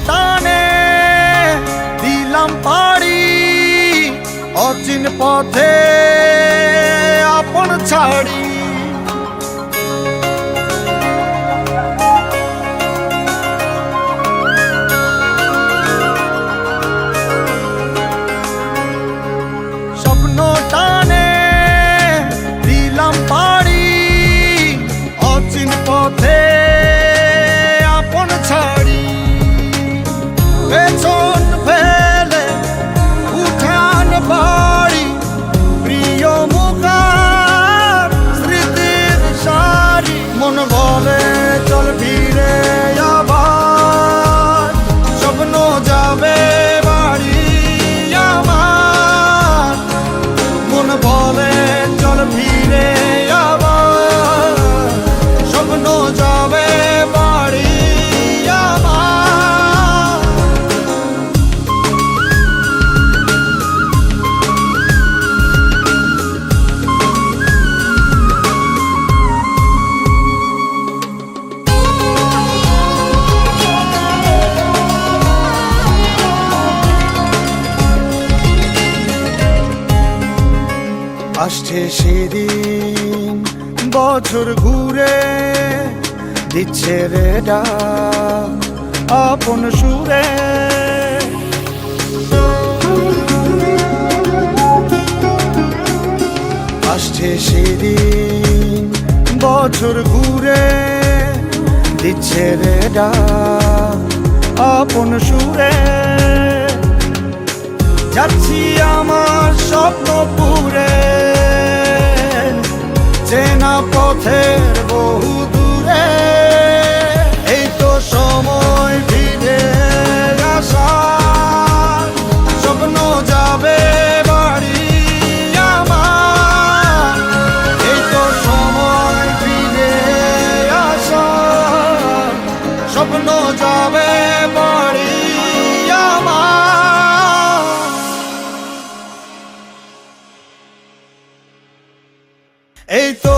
টানে দিলাম পাড়ি অচিন পথে আপন ছাড়ি। স্বপ্ন টানে দিলাম পাড়ি অচিন পথে আপন ছাড়ি। পেছন ফেলে উঠান বাড়ি প্রিয় মুখার স্মৃতির সারি। মন বলে চল ফিরে আবার স্বপ্ন যাবে বাড়ি আমার। মন বলে চল ফিরে আবার স্বপ্ন যাবে বাড়ি আমার। আসছে সেদিন বছর ঘুরে দিচ্ছে রে ডাক আপন সুরে। আসছে সেদিন বছর ঘুরে দিচ্ছে রে ডাক আপন সুরে। যাচ্ছি আমার স্বপ্ন পুরে চেনা পথের বহু দূরে। এই তো সময় ফিরে আসার স্বপ্ন যাবে বাড়ি আমার। এই তো সময় ফিরে আসার স্বপ্ন যাবে বাড়ি আমার। এই তো